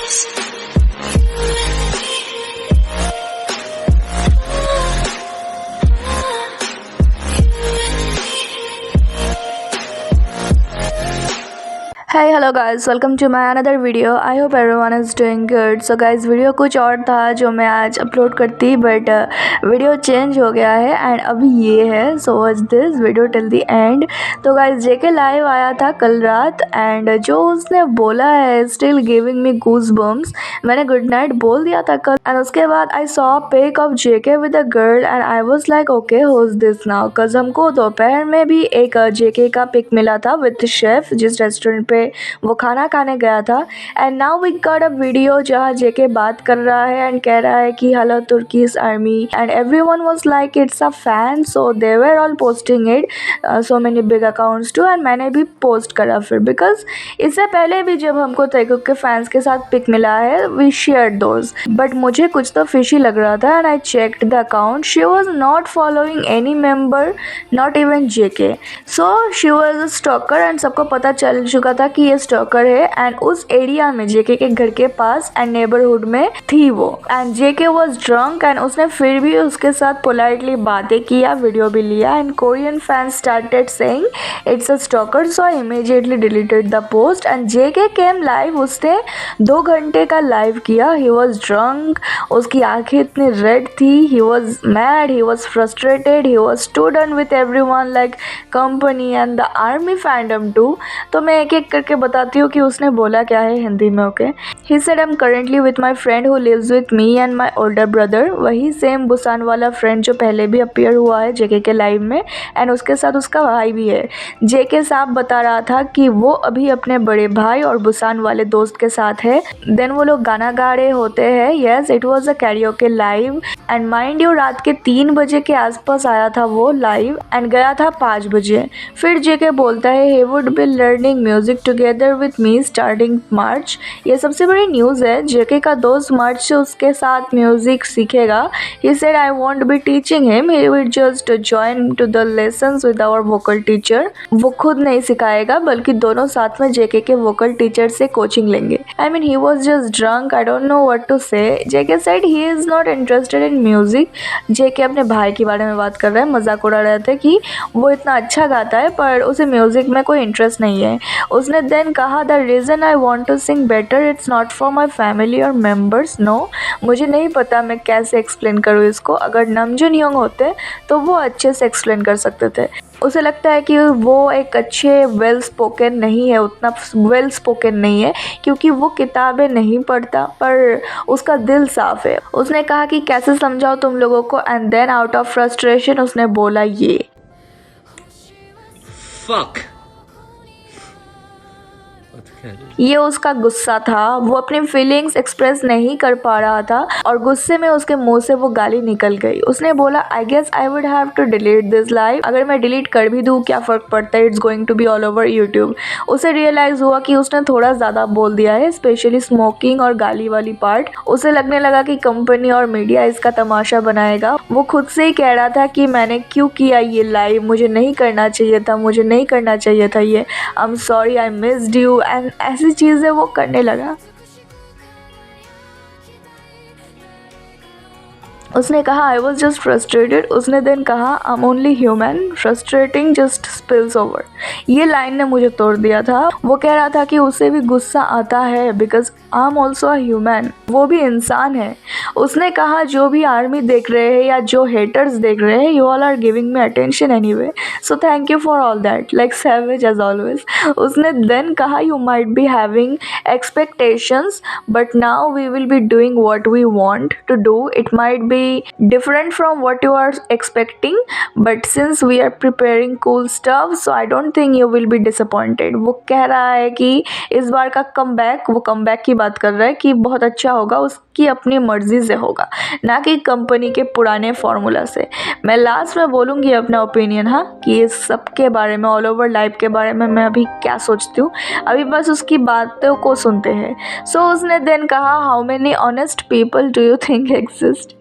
Hey, hello guys, welcome to my another video. I hope everyone is doing good. So guys, video कुछ और था जो मैं आज अपलोड करती, बट वीडियो चेंज हो गया है एंड अभी ये है. So watch this video till the end. तो गाइज जेके लाइव आया था कल रात एंड जो उसने बोला है still giving me goose bumps. मैंने गुड नाइट बोल दिया था कल एंड उसके बाद I saw pic of JK with a girl and I was like okay who is this now. Cause हमको दोपहर में भी एक जेके का पिक मिला था विद शेफ जिस रेस्टोरेंट पे वो खाना खाने गया था. And now we got a video जहाँ जेके बात कर रहा है एंड कह रहा है कि hello Turkish army and everyone was like it's a fan. So they were all posting it, so many big accounts too and मैंने भी पोस्ट करा फिर, बिकॉज इससे पहले भी जब हमको तैकूब के फैंस के साथ पिक मिला है वी शेयर दोज. बट मुझे कुछ तो फिशी लग रहा था and I checked the account. She was not following any member, not even JK. So she was a stalker and सबको पता चल चुका था कि ये स्टॉकर है. एंड उस एरिया में जेके के घर के पास एंड नेबरहुड में थी वो. And JK was drunk and उसने फिर भी उसके साथ पोलाइटली बातें किया, वीडियो भी लिया. And Korean fans started saying it's a stalker, so I immediately deleted the post. And JK came live, उसने 2 घंटे का लाइव किया. ही वाज ड्रंक, उसकी आंखें इतनी रेड थी, he was mad, he was frustrated, he was too done with everyone like company and the army fandom too. तो मैं एक एक करके बताती हूँ कि उसने बोला क्या है हिंदी में. Okay, he said I am currently with my friend who lives with me and my older brother. वही सेम बुसान वाला फ्रेंड जो पहले भी अपीयर हुआ है जेके के लाइव में एंड उसके साथ उसका भाई भी है. जेके साहब बता रहा था कि वो अभी अपने बड़े भाई और बुसान वाले दोस्त के साथ है. देन वो लोग गाना गा रहे होते हैं. Yes, it was a karaoke live and mind you रात के 3 बजे के आसपास आया था वो लाइव एंड गया था 5 बजे. फिर जेके बोलता है he would be learning music together with me starting March. ये सबसे बड़ी न्यूज़ है. जेके का दोस्त मार्च से उसके साथ म्यूजिक सीखेगा. He said I won't be teaching him, he will just join to the lessons with our vocal teacher. वो खुद नहीं सिखाएगा बल्कि दोनों साथ में जेके के वोकल टीचर से कोचिंग लेंगे. I mean he was just drunk, I don't know what to say. JK said he is not interested in music. JK अपने भाई के बारे में बात कर रहा है, मजाक उड़ा रहे थे कि वो इतना अच्छा गाता है पर उसे म्यूजिक में कोई इंटरेस्ट नहीं है. उसने देन कहा the reason I want to sing better it's not for my family और मेम्बर्स. नो, मुझे नहीं पता मैं कैसे एक्सप्लेन करूँ इसको. अगर नमजून योंग होते तो वो अच्छे से एक्सप्लेन कर सकते थे. उसे लगता है कि वो एक अच्छे वेल स्पोकन नहीं है, उतना वेल स्पोकन नहीं है क्योंकि वो किताबें नहीं पढ़ता, पर उसका दिल साफ़ है. उसने कहा कि कैसे समझाओ तुम लोगों को and then out of frustration उसने बोला ये Fuck. ये उसका गुस्सा था. वो अपनी फीलिंग्स एक्सप्रेस नहीं कर पा रहा था और गुस्से में उसके मुंह से वो गाली निकल गई. उसने बोला I guess I would have to delete this live. अगर मैं डिलीट कर भी दूँ क्या फ़र्क पड़ता है, it's going to be all over YouTube. उसे रियलाइज़ हुआ कि उसने थोड़ा ज़्यादा बोल दिया है, स्पेशली स्मोकिंग और गाली वाली पार्ट. उसे लगने लगा कि कंपनी और मीडिया इसका तमाशा बनाएगा. वो खुद से ही कह रहा था कि मैंने क्यों किया ये लाइव, मुझे नहीं करना चाहिए था, मुझे नहीं करना चाहिए था ये. I am sorry, I missed you and ऐसी चीज़ें वो करने लगा. उसने कहा आई वॉज जस्ट फ्रस्ट्रेटेड. उसने देन कहा I am only human, frustrating just spills over. ये लाइन ने मुझे तोड़ दिया था. वो कह रहा था कि उसे भी गुस्सा आता है because I am also a human, वो भी इंसान है. उसने कहा जो भी आर्मी देख रहे हैं या जो हेटर्स देख रहे हैं, you all are giving me attention anyway, so thank you for all that, like savage as always. उसने देन कहा you might be having expectations but now we will be doing what we want to do. It might be different from what you are expecting but since we are preparing cool stuff so I don't think you will be disappointed. वो कह रहा है कि इस बार का comeback, वो comeback की बात कर रहा है कि बहुत अच्छा होगा, उसकी अपनी मर्जी से होगा, ना कि कंपनी के पुराने फार्मूला से. मैं लास्ट में बोलूँगी अपना ओपिनियन हाँ कि इस सब के बारे में, ऑल ओवर लाइफ के बारे में मैं अभी क्या सोचती हूँ. अभी बस उसकी बातों को सुनते हैं. सो उसने देन कहा how many honest people do you think exist.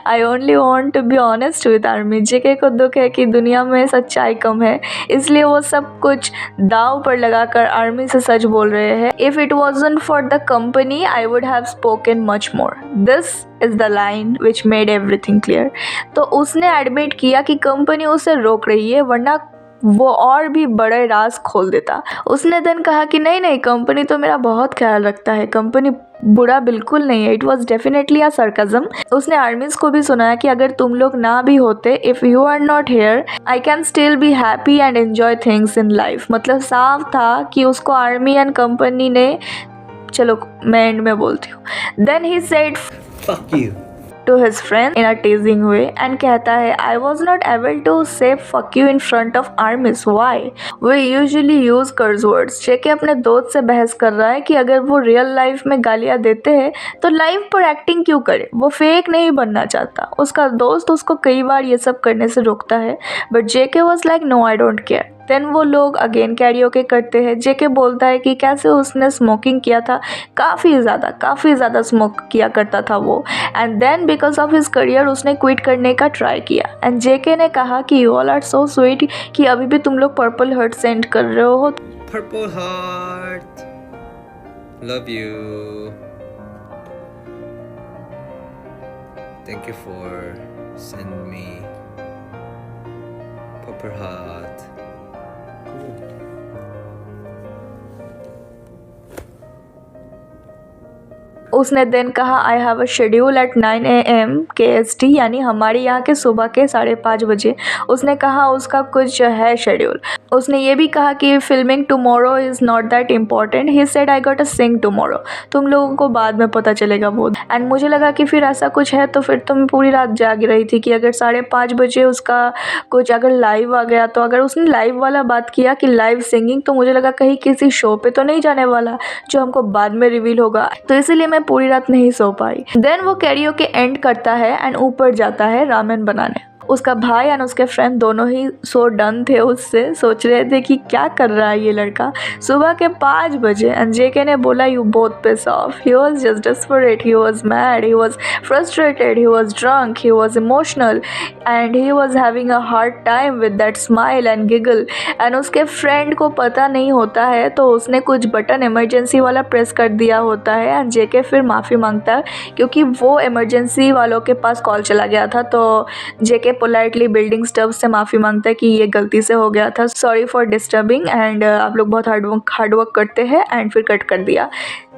I only want to be honest with ARMY. JK को दुख है कि दुनिया में सच्चाई कम है, इसलिए वो सब कुछ दाव पर लगाकर आर्मी से सच बोल रहे हैं। If it wasn't for the company I would have spoken much more. This is the line which made everything clear. तो उसने एडमिट किया कि कंपनी उसे रोक रही है, वरना वो और भी बड़े राज खोल देता। उसने देन कहा कि नहीं नहीं, कंपनी तो मेरा बहुत ख्याल रखता है, कंपनी बुरा बिल्कुल नहीं है। It was definitely a सरकज़म। उसने आर्मीज को भी सुनाया कि अगर तुम लोग ना भी होते, if you are not here I can still be happy and enjoy things in life. मतलब साफ था कि उसको आर्मी एंड कंपनी ने, चलो मैं एंड में बोलती हूँ। Then he said Fuck you. to his friend in a teasing way and कहता है I was not able to say fuck you in front of armies. Why? We usually use curse words. जेके अपने दोस्त से बहस कर रहा है कि अगर वो रियल लाइफ में गालियाँ देते हैं तो लाइव पर एक्टिंग क्यों करे, वो फेक नहीं बनना चाहता। उसका दोस्त उसको कई बार ये सब करने से रोकता है, but JK was like no I don't care. Then वो लोग अगेन कैरियोके करते हैं। जेके बोलता है कि कैसे उसने स्मोकिंग किया था, काफ़ी ज़्यादा स्मोक किया करता था वो, and then because of his career उसने क्विट करने का ट्राई किया। एंड जेके ने कहा कि you all are so sweet कि अभी भी तुम लोग पर्पल हार्ट सेंड कर रहे हो। Purple heart. Love you. Thank you for sending me purple heart. उसने देन कहा I have a schedule at 9 AM KST, यानी हमारे यहाँ के सुबह के 5:30 बजे। उसने कहा उसका कुछ है शेड्यूल। उसने ये भी कहा कि filming tomorrow is not that important. He said I got a sing tomorrow. तुम लोगों को बाद में पता चलेगा वो। एंड मुझे लगा कि फिर ऐसा कुछ है, तो फिर तो मैं पूरी रात जाग रही थी कि अगर 5:30 बजे उसका कुछ अगर लाइव आ गया, तो अगर उसने लाइव वाला बात किया कि लाइव सिंगिंग, तो मुझे लगा कहीं किसी शो पे तो नहीं जाने वाला जो हमको बाद में रिवील होगा, तो इसीलिए मैं पूरी रात नहीं सो पाई। देन वो कैरियोके एंड करता है एंड ऊपर जाता है रामेन बनाने। उसका भाई एंड उसके फ्रेंड दोनों ही सो डन थे उससे, सोच रहे थे कि क्या कर रहा है ये लड़का। सुबह के 5 बजे एंड जेके ने बोला you both piss off. He was just desperate, he was mad, he was frustrated, he was drunk, he was emotional and he was having a hard time with that smile and giggle. And उसके friend को पता नहीं होता है, तो उसने कुछ button emergency वाला प्रेस कर दिया होता है एंड जेके फिर माफ़ी मांगता है क्योंकि वो इमरजेंसी वालों के पास कॉल चला गया था। तो जेके पोलाइटली बिल्डिंग स्टाफ से माफ़ी मांगता है कि ये गलती से हो गया था, सॉरी फॉर डिस्टर्बिंग एंड आप लोग बहुत हार्ड वर्क करते हैं, एंड फिर कट कर दिया।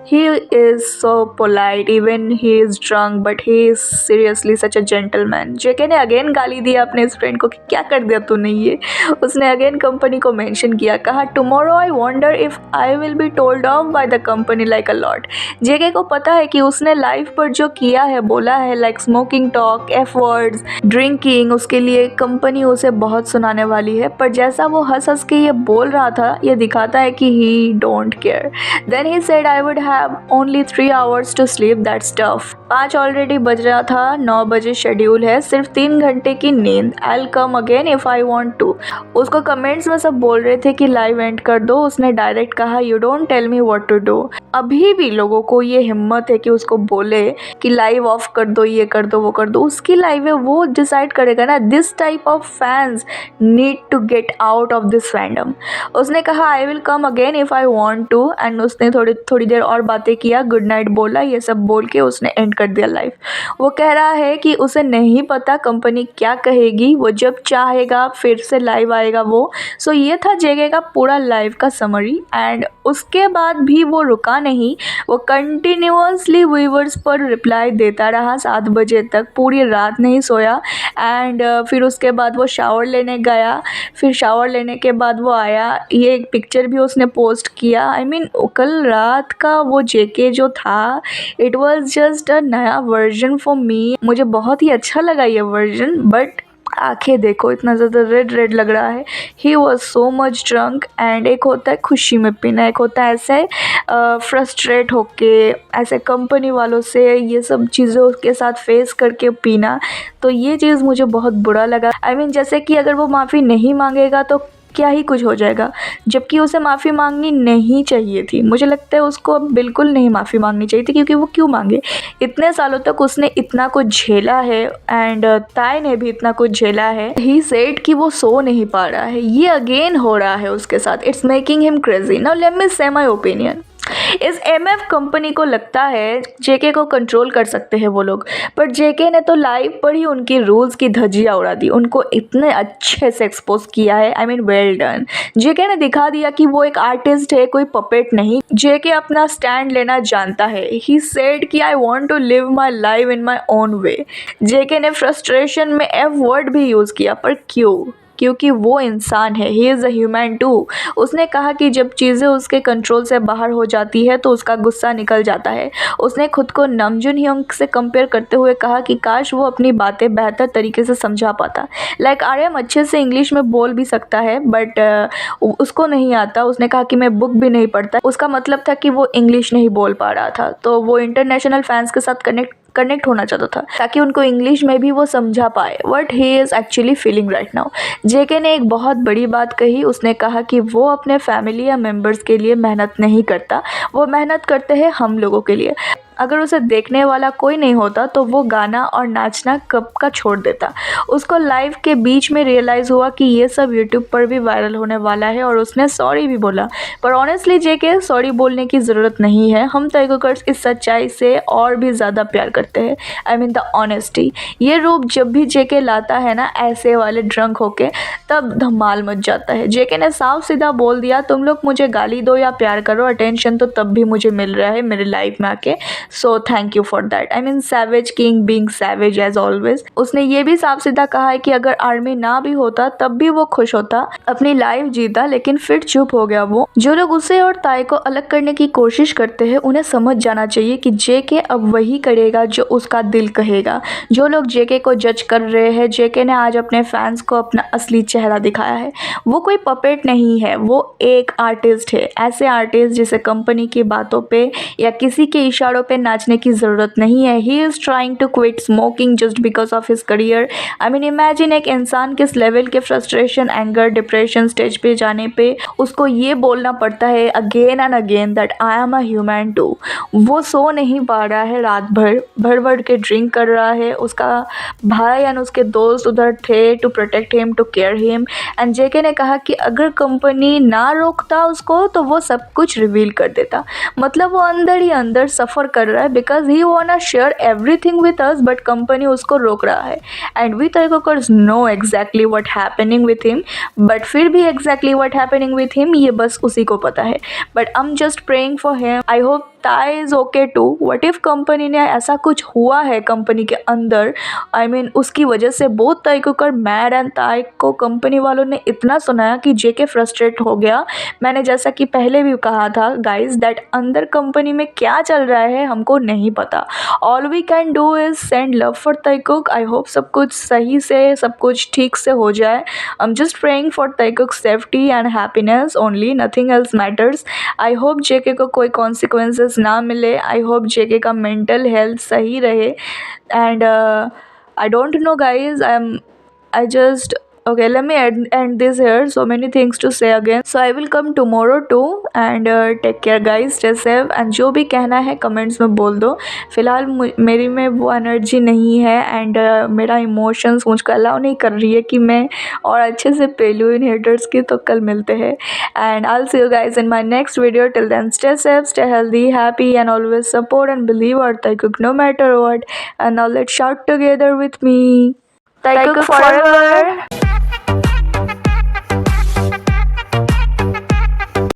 He is so polite, even he is drunk, but he is seriously such a gentleman. जेके ने अगेन गाली दिया अपने इस फ्रेंड को कि क्या कर दिया तूने ये। उसने अगेन कंपनी को मेंशन किया, कहा tomorrow I wonder if I will be told off by the company like a lot. JK को पता है कि उसने लाइफ पर जो किया है, बोला है, like smoking talk, F words, drinking, उसके लिए कंपनी उसे बहुत सुनाने वाली है। पर जैसा वो हंस हंस के ये बोल रहा था, ये दिखाता है कि he don't care. Then he said I would have only 3 hours to sleep, that's tough। 5 already बज रहा था, 9 बजे शेड्यूल है, सिर्फ 3 घंटे की नींद। I'll come again if I want to। उसको कमेंट्स में सब बोल रहे थे कि लाइव एंड कर दो, उसने डायरेक्ट कहा you don't tell me what to do. अभी भी लोगों को ये हिम्मत है कि उसको बोले कि लाइव ऑफ कर दो, ये कर दो, वो कर दो। उसकी लाइव है, वो डिसाइड करेगा ना। This type of fans need to get out of this fandom. उसने कहा I will come again if I want to, and उसने थोड़ी देर और बातें किया, गुड नाइट बोला, ये सब बोल के उसने एंड कर दिया लाइव। वो कह रहा है कि उसे नहीं पता कंपनी क्या कहेगी, वो जब चाहेगा फिर से लाइव आएगा वो। सो ये था जेके का पूरा लाइव का समरी। एंड उसके बाद भी वो रुका नहीं, वो कंटिन्यूअसली व्यूअर्स पर रिप्लाई देता रहा 7 बजे तक, पूरी रात नहीं सोया। एंड फिर उसके बाद वो शावर लेने गया, फिर शावर लेने के बाद वो आया, ये एक पिक्चर भी उसने पोस्ट किया। आई मीन कल रात का वो जेके जो था, इट वाज जस्ट अ नया वर्जन फॉर मी। मुझे बहुत ही अच्छा लगा ये वर्जन, बट आंखें देखो इतना ज़्यादा रेड रेड लग रहा है। He was so much drunk. And एक होता है खुशी में पीना, एक होता है ऐसे फ्रस्ट्रेट होके, ऐसे कंपनी वालों से ये सब चीज़ों के साथ फेस करके पीना। तो ये चीज़ मुझे बहुत बुरा लगा। आई मीन जैसे कि अगर वो माफ़ी नहीं मांगेगा तो क्या ही कुछ हो जाएगा, जबकि उसे माफ़ी मांगनी नहीं चाहिए थी। मुझे लगता है उसको अब बिल्कुल नहीं माफ़ी मांगनी चाहिए थी, क्योंकि वो क्यों मांगे। इतने सालों तक उसने इतना कुछ झेला है एंड ताई ने भी इतना कुछ झेला है। ही सेड कि वो सो नहीं पा रहा है, ये अगेन हो रहा है उसके साथ। It's making him crazy. Now let me से माई ओपिनियन। इस एमएफ कंपनी को लगता है जेके को कंट्रोल कर सकते हैं वो लोग, पर जेके ने तो लाइव पर ही उनकी रूल्स की धज्जियां उड़ा दी। उनको इतने अच्छे से एक्सपोज किया है, आई मीन वेल डन। जेके ने दिखा दिया कि वो एक आर्टिस्ट है, कोई पपेट नहीं। जेके अपना स्टैंड लेना जानता है। ही सेड कि I want to live my life in my own way. JK ने फ्रस्ट्रेशन में एफ वर्ड भी यूज़ किया, पर क्यों? क्योंकि वो इंसान है, he is a human too. उसने कहा कि जब चीज़ें उसके कंट्रोल से बाहर हो जाती है तो उसका गुस्सा निकल जाता है। उसने खुद को नमजून ह्योंग से कंपेयर करते हुए कहा कि काश वो अपनी बातें बेहतर तरीके से समझा पाता। लाइक आर्यम अच्छे से इंग्लिश में बोल भी सकता है, बट उसको नहीं आता। उसने कहा कि मैं बुक भी नहीं पढ़ता। उसका मतलब था कि वो इंग्लिश नहीं बोल पा रहा था, तो वो इंटरनेशनल फैंस के साथ कनेक्ट होना चाहता था, ताकि उनको इंग्लिश में भी वो समझा पाए what he is actually feeling right now. JK ने एक बहुत बड़ी बात कही। उसने कहा कि वो अपने फैमिली या मेंबर्स के लिए मेहनत नहीं करता, वो मेहनत करते हैं हम लोगों के लिए। अगर उसे देखने वाला कोई नहीं होता तो वो गाना और नाचना कब का छोड़ देता। उसको लाइव के बीच में रियलाइज़ हुआ कि ये सब यूट्यूब पर भी वायरल होने वाला है, और उसने सॉरी भी बोला। पर ऑनेस्टली जेके, सॉरी बोलने की ज़रूरत नहीं है। हम टाइगर्स इस सच्चाई से और भी ज़्यादा प्यार करते हैं, आई मीन द ऑनेस्टी। ये रूप जब भी जेके लाता है ना, ऐसे वाले ड्रंक होके, तब धमाल मच जाता है। जेके ने साफ सीधा बोल दिया, तुम लोग मुझे गाली दो या प्यार करो, अटेंशन तो तब भी मुझे मिल रहा है मेरे लाइफ में आके। So thank you for that. I mean savage king being savage as always. उसने ये भी साफ सीधा कहा है कि अगर आर्मी ना भी होता तब भी वो खुश होता, अपनी लाइफ जीता, लेकिन फिर चुप हो गया वो। जो लोग उसे और ताई को अलग करने की कोशिश करते हैं, उन्हें समझ जाना चाहिए कि जेके अब वही करेगा जो उसका दिल कहेगा। जो लोग जेके को जज कर रहे हैं, जेके ने आज अपने फैंस को अपना असली चेहरा दिखाया है। वो कोई पपेट नहीं है, वो एक आर्टिस्ट है। ऐसे आर्टिस्ट जिसे कंपनी की बातों पे या किसी के इशारों पे नाचने की ज़रूरत नहीं है। He is trying to quit smoking just because of his career. I mean imagine एक इंसान किस लेवल के फ्रस्ट्रेशन, एंगर, डिप्रेशन स्टेज पे जाने पे उसको ये बोलना पड़ता है again and again that I am a human too. वो सो नहीं पा रहा है, रात भर भर भर के ड्रिंक कर रहा है। उसका भाई एंड उसके दोस्त उधर थे to protect him, to care him. And JK ने कहा कि अगर कंपनी ना रोकता उसको तो वो सब कुछ रिवील कर देता। मतलब वो अंदर ही अंदर सफ़र कर रहा है, because he want share everything with us, but company उसको रोक रहा है। And we tigers know exactly what happening with him, but फिर भी exactly what happening with him ये बस उसी को पता है। But I am just praying for him. I hope Tae is okay too. What if company ने ऐसा कुछ हुआ है कंपनी के अंदर, आई मीन उसकी वजह से बोथ टाइगर मैड एंड ताई को कंपनी वालों ने इतना सुनाया कि जेके फ्रस्ट्रेट हो गया। मैंने जैसा कि पहले भी कहा था गाइज, दैट अंदर कंपनी में क्या चल रहा है हमको नहीं पता। All we can do is send love for Tiger. I hope सब कुछ सही से, सब कुछ ठीक से हो जाए। I am just praying for tiger safety and happiness only, nothing else matters. I hope JK को कोई कॉन्सिक्वेंसेस ना मिले। आई होप जेके का मेंटल हेल्थ सही रहे। And I don't know guys, I just okay, let me end this here. So many things to say again, so I will come tomorrow too. And take care guys, stay safe. And जो भी कहना है comments में बोल दो। फ़िलहाल मेरी में वो एनर्जी नहीं है, एंड मेरा इमोशंस मुझको अलाउ नहीं कर रही है कि मैं और अच्छे से पे लूँ इन हेटर्स की। तो कल मिलते हैं, and I will see you guys in my next video. Till then stay safe, stay healthy, happy, and always support and believe our Taekook no matter what. And now let's shout together with me, Taekook forever!